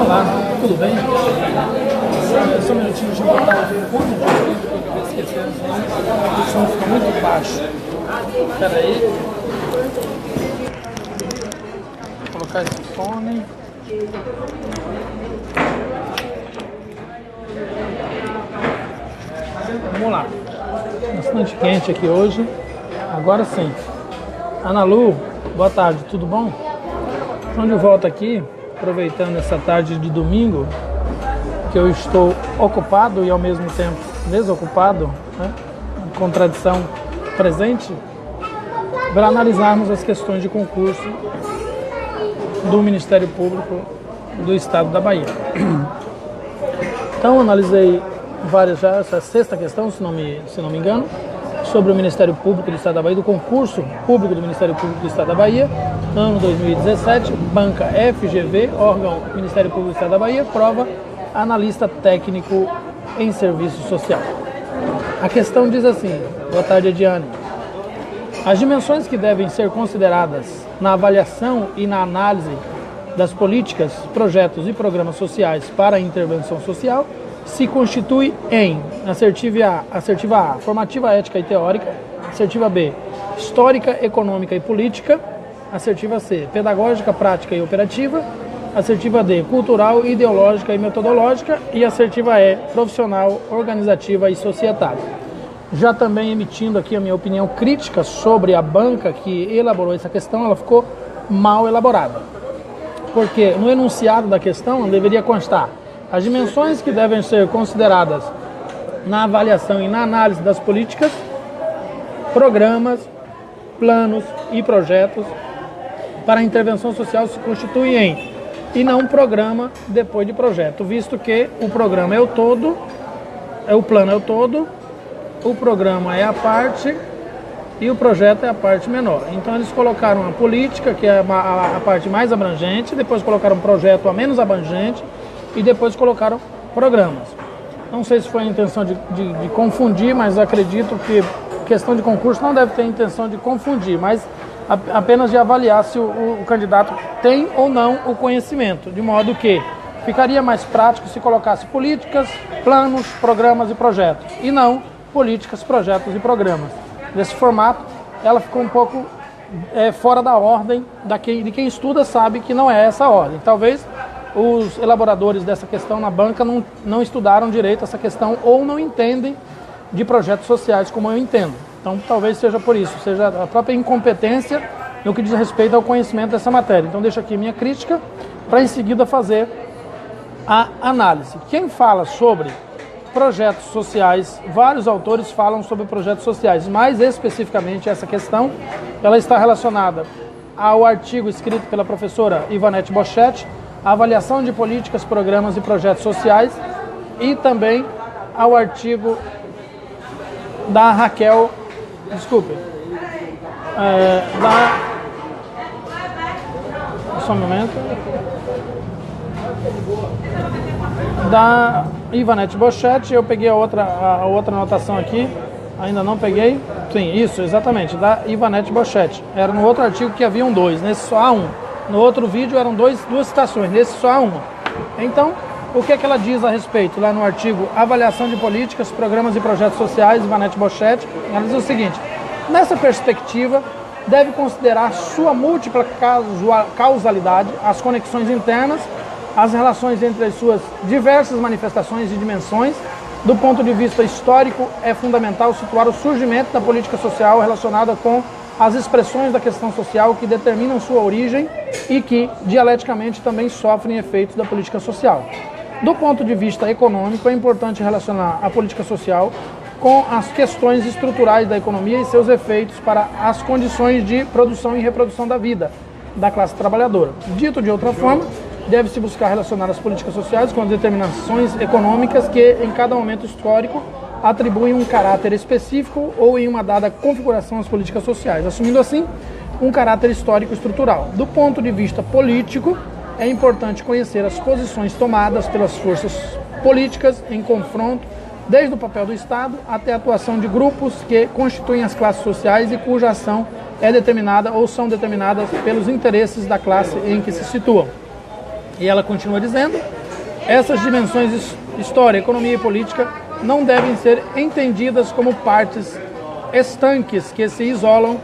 Olá, tudo bem? Só um minutinho, deixa eu botar o fone para eu esquecer, senão o som fica muito baixo. Espera aí. Vou colocar esse fone. Vamos lá. Bastante quente aqui hoje. Agora sim. Ana Lu, boa tarde, tudo bom? Estamos de volta aqui, aproveitando essa tarde de domingo, que eu estou ocupado e ao mesmo tempo desocupado, né? Contradição presente, para analisarmos as questões de concurso do Ministério Público do Estado da Bahia. Então, analisei várias já, essa sexta questão, se não me engano, sobre o Ministério Público do Estado da Bahia, do concurso público do Ministério Público do Estado da Bahia, ano 2017, banca FGV, órgão Ministério Público do Estado da Bahia, prova analista técnico em serviço social. A questão diz assim, boa tarde, Ediane. As dimensões que devem ser consideradas na avaliação e na análise das políticas, projetos e programas sociais para a intervenção social se constitui em assertiva A, formativa ética e teórica, assertiva B, histórica, econômica e política, assertiva C, pedagógica, prática e operativa, assertiva D, cultural, ideológica e metodológica e assertiva E, profissional, organizativa e societária. Já também emitindo aqui a minha opinião crítica sobre a banca que elaborou essa questão, ela ficou mal elaborada. Porque no enunciado da questão deveria constar as dimensões que devem ser consideradas na avaliação e na análise das políticas, programas, planos e projetos para a intervenção social se constituem em, e não programa depois de projeto, visto que o programa é o todo, o plano é o todo, o programa é a parte e o projeto é a parte menor. Então eles colocaram a política, que é a parte mais abrangente, depois colocaram o projeto a menos abrangente, e depois colocaram programas. Não sei se foi a intenção de confundir, mas acredito que questão de concurso não deve ter a intenção de confundir, mas apenas de avaliar se o candidato tem ou não o conhecimento, de modo que ficaria mais prático se colocasse políticas, planos, programas e projetos, e não políticas, projetos e programas. Nesse formato, ela ficou um pouco fora da ordem, de quem estuda sabe que não é essa a ordem. Talvez os elaboradores dessa questão na banca não estudaram direito essa questão ou não entendem de projetos sociais como eu entendo. Então talvez seja por isso, seja a própria incompetência no que diz respeito ao conhecimento dessa matéria. Então deixo aqui minha crítica para em seguida fazer a análise. Quem fala sobre projetos sociais, vários autores falam sobre projetos sociais, mais especificamente essa questão, ela está relacionada ao artigo escrito pela professora Ivanete Boschetti, a avaliação de políticas, programas e projetos sociais, e também ao artigo da Raquel, só um momento, da Ivanete Boschetti. Eu peguei a outra anotação aqui, ainda não peguei, sim, isso, exatamente, da Ivanete Boschetti, era no outro artigo que haviam dois, nesse só há um. No outro vídeo eram duas citações, nesse só há uma. Então, o que é que ela diz a respeito? Lá no artigo Avaliação de Políticas, Programas e Projetos Sociais, Ivanete Boschetti, ela diz o seguinte: nessa perspectiva, deve considerar sua múltipla causalidade, as conexões internas, as relações entre as suas diversas manifestações e dimensões. Do ponto de vista histórico, é fundamental situar o surgimento da política social relacionada com as expressões da questão social que determinam sua origem e que, dialeticamente, também sofrem efeitos da política social. Do ponto de vista econômico, é importante relacionar a política social com as questões estruturais da economia e seus efeitos para as condições de produção e reprodução da vida da classe trabalhadora. Dito de outra forma, deve-se buscar relacionar as políticas sociais com as determinações econômicas que, em cada momento histórico, atribuem um caráter específico ou em uma dada configuração às políticas sociais, assumindo assim um caráter histórico estrutural. Do ponto de vista político, é importante conhecer as posições tomadas pelas forças políticas em confronto, desde o papel do Estado até a atuação de grupos que constituem as classes sociais e cuja ação é determinada ou são determinadas pelos interesses da classe em que se situam. E ela continua dizendo Essas dimensões história, economia e política não devem ser entendidas como partes estanques que se isolam,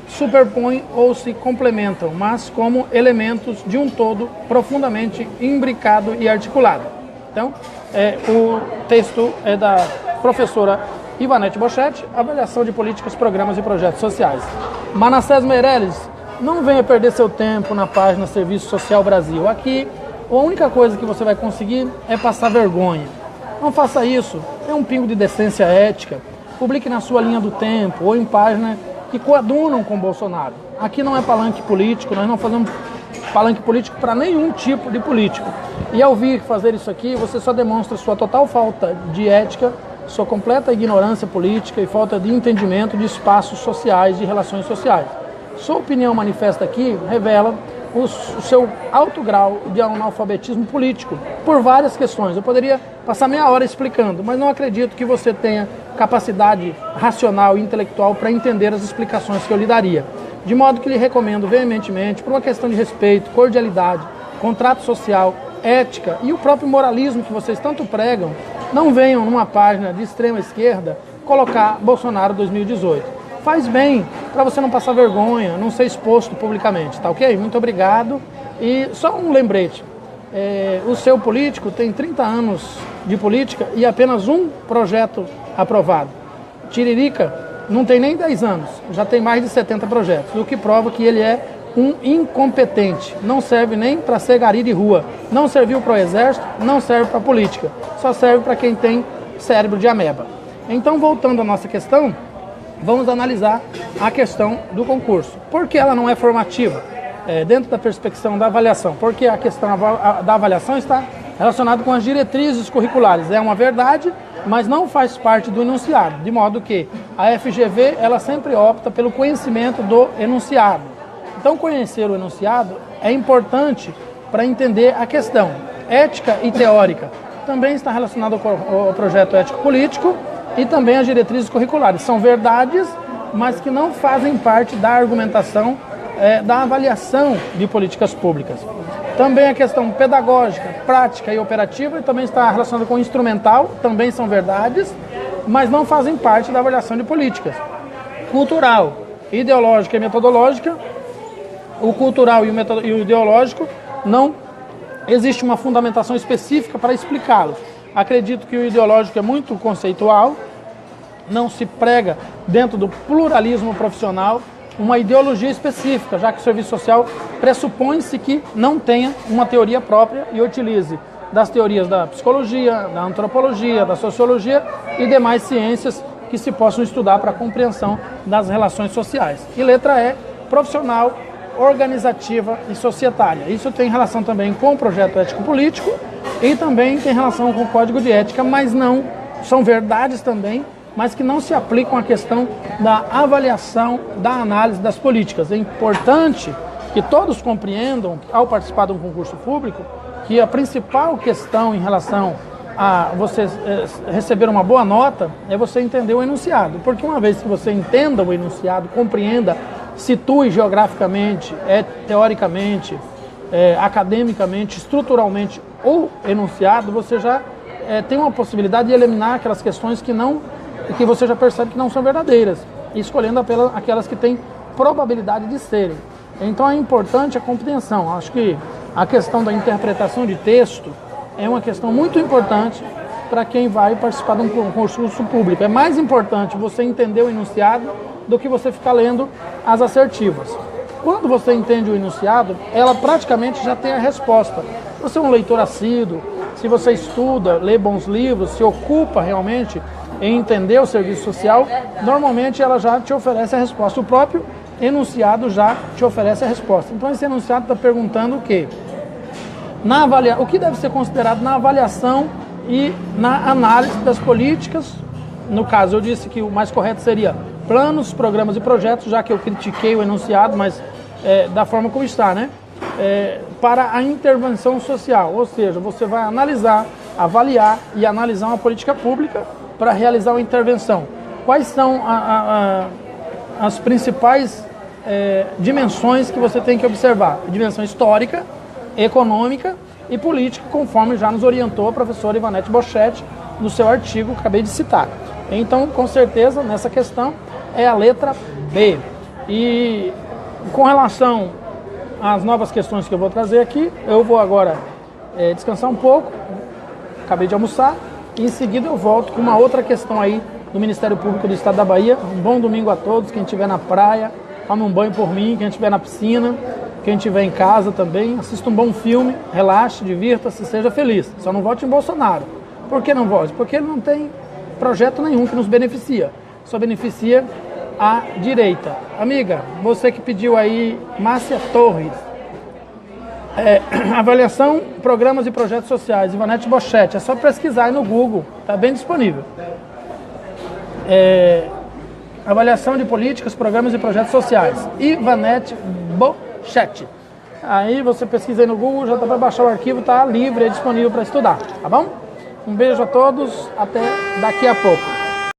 superpõem ou se complementam, mas como elementos de um todo profundamente imbricado e articulado. Então, o texto é da professora Ivanete Boschetti, Avaliação de Políticas, Programas e Projetos Sociais. Manassés Meirelles, não venha perder seu tempo na página Serviço Social Brasil. Aqui, a única coisa que você vai conseguir é passar vergonha. Não faça isso, é um pingo de decência ética. Publique na sua linha do tempo ou em páginas que coadunam com Bolsonaro. Aqui não é palanque político, nós não fazemos palanque político para nenhum tipo de político. E ao vir fazer isso aqui, você só demonstra sua total falta de ética, sua completa ignorância política e falta de entendimento de espaços sociais, de relações sociais. Sua opinião manifesta aqui revela o seu alto grau de analfabetismo político, por várias questões. Eu poderia passar meia hora explicando, mas não acredito que você tenha capacidade racional e intelectual para entender as explicações que eu lhe daria. De modo que lhe recomendo veementemente, por uma questão de respeito, cordialidade, contrato social, ética e o próprio moralismo que vocês tanto pregam, não venham numa página de extrema esquerda colocar Bolsonaro 2018. Faz bem, para você não passar vergonha, não ser exposto publicamente, tá ok? Muito obrigado. E só um lembrete, o seu político tem 30 anos de política e apenas um projeto aprovado. Tiririca não tem nem 10 anos, já tem mais de 70 projetos, o que prova que ele é um incompetente, não serve nem para ser gari de rua, não serviu para o exército, não serve para a política, só serve para quem tem cérebro de ameba. Então, voltando à nossa questão, vamos analisar a questão do concurso. Por que ela não é formativa? Dentro da perspectiva da avaliação, porque a questão da avaliação está relacionada com as diretrizes curriculares. É uma verdade, mas não faz parte do enunciado, de modo que a FGV ela sempre opta pelo conhecimento do enunciado. Então, conhecer o enunciado é importante para entender a questão. Ética e teórica também está relacionado ao projeto ético-político e também as diretrizes curriculares. São verdades, mas que não fazem parte da argumentação da avaliação de políticas públicas. Também a questão pedagógica, prática e operativa também está relacionada com o instrumental, também são verdades, mas não fazem parte da avaliação de políticas. Cultural, ideológica e metodológica, o cultural e o ideológico não existe uma fundamentação específica para explicá-los. Acredito que o ideológico é muito conceitual, não se prega dentro do pluralismo profissional uma ideologia específica, já que o serviço social pressupõe-se que não tenha uma teoria própria e utilize das teorias da psicologia, da antropologia, da sociologia e demais ciências que se possam estudar para a compreensão das relações sociais. E letra E, profissional, organizativa e societária. Isso tem relação também com o projeto ético-político e também tem relação com o código de ética, mas não são verdades também, mas que não se aplicam à questão da avaliação, da análise das políticas. É importante que todos compreendam, ao participar de um concurso público, que a principal questão em relação a você receber uma boa nota é você entender o enunciado. Porque uma vez que você entenda o enunciado, compreenda, situe geograficamente, teoricamente, academicamente, estruturalmente o enunciado, você já tem uma possibilidade de eliminar aquelas questões que você já percebe que não são verdadeiras, escolhendo aquelas que têm probabilidade de serem. Então é importante a compreensão. Acho que a questão da interpretação de texto é uma questão muito importante para quem vai participar de um concurso público. É mais importante você entender o enunciado do que você ficar lendo as assertivas. Quando você entende o enunciado, ela praticamente já tem a resposta. Se você é um leitor assíduo, se você estuda, lê bons livros, se ocupa realmente em entender o serviço social, normalmente ela já te oferece a resposta. O próprio enunciado já te oferece a resposta. Então esse enunciado está perguntando o quê? O que deve ser considerado na avaliação e na análise das políticas. No caso, eu disse que o mais correto seria planos, programas e projetos, já que eu critiquei o enunciado, mas da forma como está, né? Para a intervenção social, ou seja, você vai analisar, avaliar e analisar uma política pública para realizar uma intervenção. Quais são as principais dimensões que você tem que observar? A dimensão histórica, econômica e política, conforme já nos orientou a professora Ivanete Boschetti no seu artigo que acabei de citar. Então, com certeza, nessa questão é a letra B. E com relação às novas questões que eu vou trazer aqui, eu vou agora descansar um pouco, acabei de almoçar, e em seguida eu volto com uma outra questão aí do Ministério Público do Estado da Bahia. Um bom domingo a todos, quem estiver na praia, tome um banho por mim, quem estiver na piscina, quem estiver em casa também, assista um bom filme, relaxe, divirta-se, seja feliz. Só não vote em Bolsonaro. Por que não vote? Porque ele não tem projeto nenhum que nos beneficia, só beneficia a direita. Amiga, você que pediu aí, Márcia Torres, avaliação, programas e projetos sociais, Ivanete Boschetti, é só pesquisar aí no Google, está bem disponível. Avaliação de políticas, programas e projetos sociais, Ivanete Boschetti. Aí você pesquisa aí no Google, já dá para baixar o arquivo, está livre, é disponível para estudar, tá bom? Um beijo a todos, até daqui a pouco.